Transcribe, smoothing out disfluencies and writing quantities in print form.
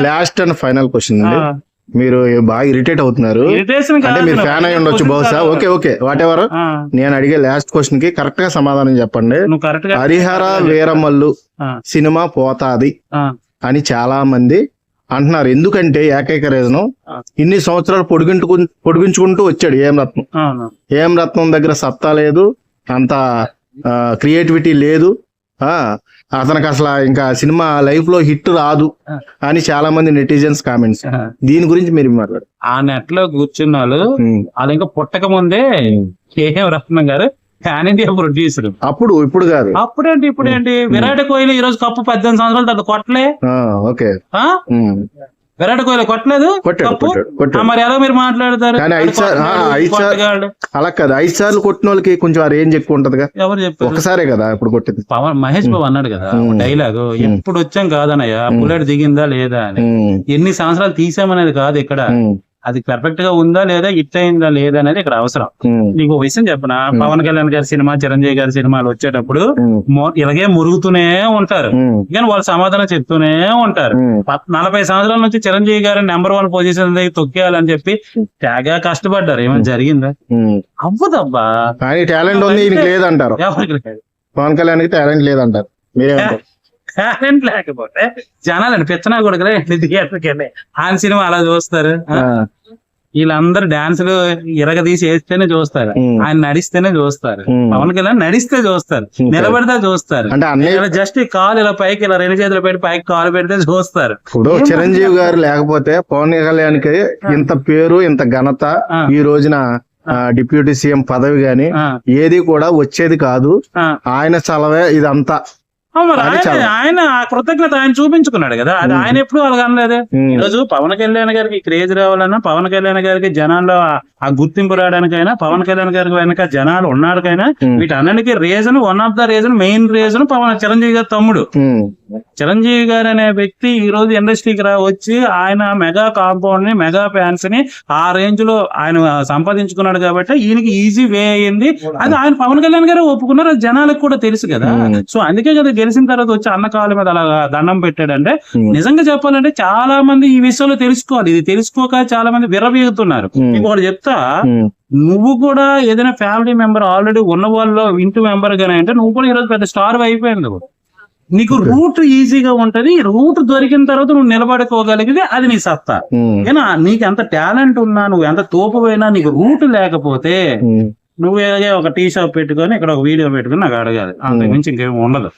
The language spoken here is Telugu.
లాస్ట్ అండ్ ఫైనల్ క్వశ్చన్ అండి. మీరు బాగా ఇరిటేట్ అవుతున్నారు అంటే మీరు ఫ్యాన్ అయి ఉండొచ్చు బహుశా. Okay okay what ever. నేను అడిగే లాస్ట్ క్వశ్చన్ కి కరెక్ట్ గా సమాధానం చెప్పండి. హరిహర వీరమల్లు సినిమా పోతాది అని చాలా మంది అంటున్నారు. ఎందుకంటే ఏకైక రీజను ఇన్ని సంవత్సరాలు పొడిగించుకుంటూ వచ్చాడు ఏం రత్నం దగ్గర సత్తా లేదు, అంత క్రియేటివిటీ లేదు, అతనికి అసలు ఇంకా సినిమా లైఫ్ లో హిట్ రాదు అని చాలా మంది నెటిజన్స్ కామెంట్స్. దీని గురించి మీరు మాట్లాడు. ఆ నెట్ లో కూర్చున్న వాళ్ళు ఇంకా పుట్టక ముందే కేఎం రత్నం గారు ఫ్యాన్ ఇండియా ప్రొడ్యూసర్. ఇప్పుడు కాదు, ఇప్పుడేంటి విరాట్ కోహ్లీ ఈ రోజు కప్పు 18 సంవత్సరాల తర్వాత కొట్టలే. ఓకే విరాట్ కోహ్లీ కొట్టలేదు కప్పు. మరి ఎలా మీరు మాట్లాడతారు? అలా కదా 5 సార్లు కొట్టిన వాళ్ళకి కొంచెం ఆ రేంజ్ ఎక్కువ ఉంటదిగా. ఎవరు చెప్పారు? ఒకసారే కదా ఇప్పుడు కొట్టింది. మహేష్ బాబు అన్నాడు కదా డైలాగ్, ఎప్పుడు వచ్చాం కాదనయ్య, బుల్లెట్ దిగిందా లేదా అని. ఎన్ని సంవత్సరాలు తీసామనేది కాదు ఇక్కడ, అది పర్ఫెక్ట్ గా ఉందా లేదా, హిట్ అయిందా లేదా అనేది ఇక్కడ అవసరం. నీకు ఒక విషయం చెప్పనా, పవన్ కళ్యాణ్ గారి సినిమా, చిరంజీవి గారి సినిమాలు వచ్చేటప్పుడు ఇలాగే మురుగుతూనే ఉంటారు, కానీ వాళ్ళు సమాధానం చెప్తూనే ఉంటారు. 40 సంవత్సరాల నుంచి చిరంజీవి గారిని నెంబర్ 1 పొజిషన్ తొక్కేయాలని చెప్పి తెగ కష్టపడ్డారు. ఏమైనా జరిగిందా? అవ్వదబ్బా. టాలెంట్ ఉంది లేదంటారు. ఎవరికి లేదు. పవన్ కళ్యాణ్ కి టాలెంట్ లేదంటారు. మీరేమంటారు? టాలెంట్ లేకపోతే జనాలు పిచ్చనా కొడుకులే థియేటర్కి వెళ్ళి ఆయన సినిమా అలా చూస్తారు. వీళ్ళందరూ డాన్సులు ఇరగదీసి వేస్తేనే చూస్తారు, ఆయన నడిస్తేనే చూస్తారు. పవన్ కళ్యాణ్ నడిస్తే చూస్తారు, నిలబడితే చూస్తారు. జస్ట్ కాలు ఇలా పైకి ఇలా 2 చేతులు పెట్టి పైకి కాలు పెడితే చూస్తారు. ఇప్పుడు చిరంజీవి గారు లేకపోతే పవన్ కళ్యాణ్ కి ఇంత పేరు, ఇంత ఘనత, ఈ రోజున డిప్యూటీ సీఎం పదవి గాని ఏది కూడా వచ్చేది కాదు. ఆయన చలవే ఇదంతా. ఆయన కృతజ్ఞత ఆయన చూపించుకున్నాడు కదా, అది ఆయన ఎప్పుడు అలాగ అనలేదు. ఈ రోజు పవన్ కళ్యాణ్ గారికి క్రేజ్ రావాలన్నా, పవన్ కళ్యాణ్ గారికి జనాల్లో ఆ గుర్తింపు రావడానికైనా, పవన్ కళ్యాణ్ గారికి వెనక జనాలు ఉన్నాడికైనా, వీటన్నిటికీ reason, one of the reason, main reason Chiranjeevi గారి తమ్ముడు. చిరంజీవి గారు అనే వ్యక్తి ఈ రోజు ఇండస్ట్రీకి వచ్చి ఆయన మెగా కాంపౌండ్ ని, మెగా ఫ్యాన్స్ ని ఆ రేంజ్ లో ఆయన సంపాదించుకున్నాడు కాబట్టి ఈయనకి ఈజీ వే అయ్యింది. అది ఆయన పవన్ కళ్యాణ్ గారు ఒప్పుకున్నారు, అది జనాలకు కూడా తెలుసు కదా. సో అందుకే కదా గెలిచిన తర్వాత వచ్చి అన్న కాళ్ళ మీద అలా దండం పెట్టాడంటే. నిజంగా చెప్పాలంటే చాలా మంది ఈ విషయంలో తెలుసుకోవాలి. ఇది తెలుసుకోక చాలా మంది విర్రవీగుతున్నారు. ఇంకొకటి చెప్తా, నువ్వు కూడా ఏదైనా ఫ్యామిలీ మెంబర్ ఆల్రెడీ ఉన్న వాళ్ళు ఇంటి మెంబర్ గానే అంటే నువ్వు కూడా ఈరోజు పెద్ద స్టార్ అయిపోయింది. నీకు రూట్ ఈజీగా ఉంటది, రూట్ దొరికిన తర్వాత నువ్వు నిలబడుకోగలిగితే అది నీ సత్తా. ఏనా నీకు ఎంత టాలెంట్ ఉన్నా, నువ్వు ఎంత తోపుపోయినా, నీకు రూట్ లేకపోతే నువ్వు ఒక టీ షాప్ పెట్టుకొని ఇక్కడ ఒక వీడియో పెట్టుకుని నాకు అడగాలి, అంతకు మించి ఇంకేం ఉండదు.